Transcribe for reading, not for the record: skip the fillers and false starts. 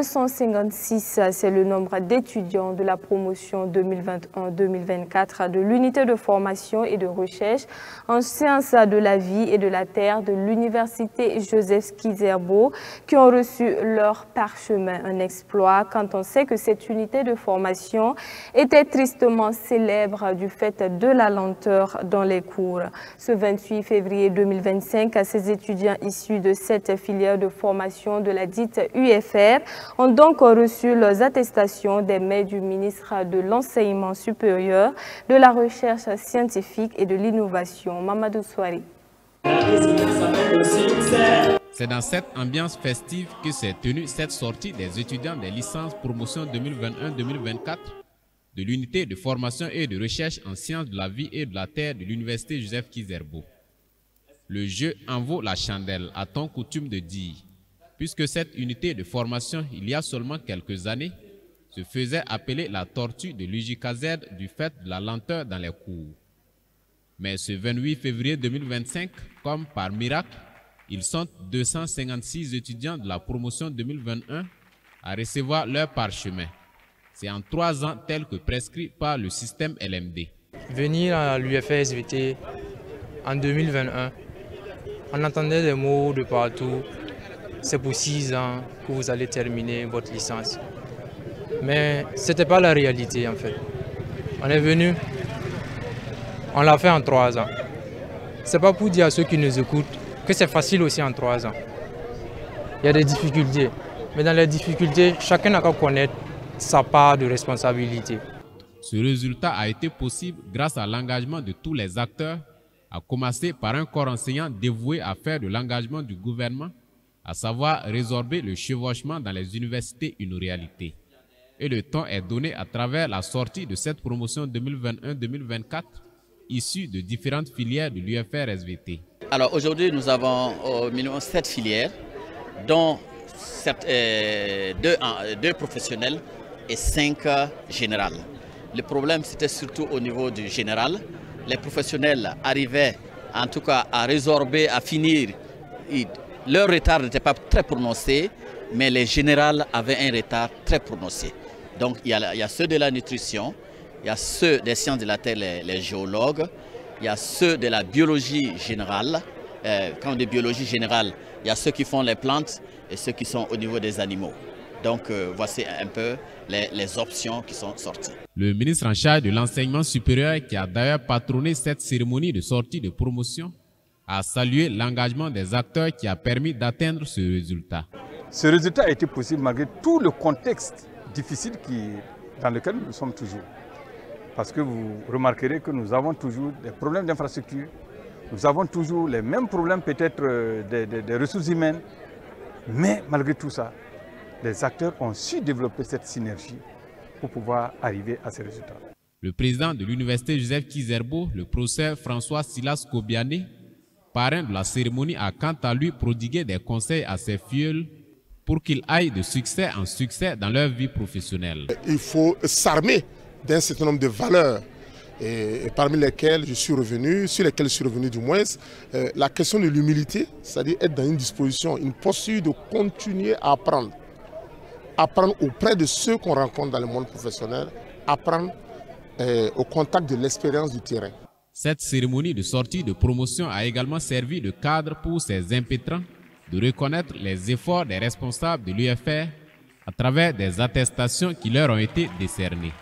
156, c'est le nombre d'étudiants de la promotion 2021-2024 de l'unité de formation et de recherche en sciences de la vie et de la terre de l'université Joseph Kizerbo qui ont reçu leur parchemin. Un exploit quand on sait que cette unité de formation était tristement célèbre du fait de la lenteur dans les cours. Ce 28 février 2025, ces étudiants issus de cette filière de formation de la dite UFR ont donc reçu leurs attestations des mains du ministre de l'Enseignement supérieur, de la Recherche scientifique et de l'Innovation, Mamadou Souari. C'est dans cette ambiance festive que s'est tenue cette sortie des étudiants des licences promotion 2021-2024 de l'unité de formation et de recherche en sciences de la vie et de la terre de l'université Joseph Kizerbo. Le jeu en vaut la chandelle, a-t-on coutume de dire, puisque cette unité de formation, il y a seulement quelques années, se faisait appeler la tortue de l'UJKZ du fait de la lenteur dans les cours. Mais ce 28 février 2025, comme par miracle, ils sont 256 étudiants de la promotion 2021 à recevoir leur parchemin. C'est en 3 ans tel que prescrit par le système LMD. Venir à l'UFR SVT en 2021, on entendait des mots de partout. C'est pour 6 ans que vous allez terminer votre licence. Mais ce n'était pas la réalité en fait. On est venu, on l'a fait en 3 ans. Ce n'est pas pour dire à ceux qui nous écoutent que c'est facile aussi en 3 ans. Il y a des difficultés. Mais dans les difficultés, chacun n'a qu'à connaître sa part de responsabilité. Ce résultat a été possible grâce à l'engagement de tous les acteurs, à commencer par un corps enseignant dévoué à faire de l'engagement du gouvernement, à savoir résorber le chevauchement dans les universités une réalité. Et le temps est donné à travers la sortie de cette promotion 2021-2024 issue de différentes filières de l'UFR SVT. Alors aujourd'hui, nous avons au minimum 7 filières, dont 2 professionnels et 5 générales. Le problème, c'était surtout au niveau du général. Les professionnels arrivaient en tout cas à résorber, à finir. Leur retard n'était pas très prononcé, mais les générales avaient un retard très prononcé. Donc il y a ceux de la nutrition, il y a ceux des sciences de la terre, les géologues, il y a ceux de la biologie générale. Quand on dit biologie générale, il y a ceux qui font les plantes et ceux qui sont au niveau des animaux. Donc voici un peu les options qui sont sorties. Le ministre en charge de l'enseignement supérieur, qui a d'ailleurs patronné cette cérémonie de sortie de promotion, a salué l'engagement des acteurs qui a permis d'atteindre ce résultat. Ce résultat a été possible malgré tout le contexte difficile dans lequel nous sommes toujours. Parce que vous remarquerez que nous avons toujours des problèmes d'infrastructure, nous avons toujours les mêmes problèmes peut-être des ressources humaines, mais malgré tout ça, les acteurs ont su développer cette synergie pour pouvoir arriver à ces résultats. Le président de l'université Joseph Kizerbo, le professeur François Silas Kobiané, parrain de la cérémonie, a quant à lui prodigué des conseils à ses filleuls pour qu'ils aillent de succès en succès dans leur vie professionnelle. Il faut s'armer d'un certain nombre de valeurs, et parmi lesquelles je suis revenu, sur lesquelles je suis revenu du moins, la question de l'humilité, c'est-à-dire être dans une disposition, une posture de continuer à apprendre. Apprendre auprès de ceux qu'on rencontre dans le monde professionnel, apprendre au contact de l'expérience du terrain. Cette cérémonie de sortie de promotion a également servi de cadre pour ces impétrants de reconnaître les efforts des responsables de l'UFR à travers des attestations qui leur ont été décernées.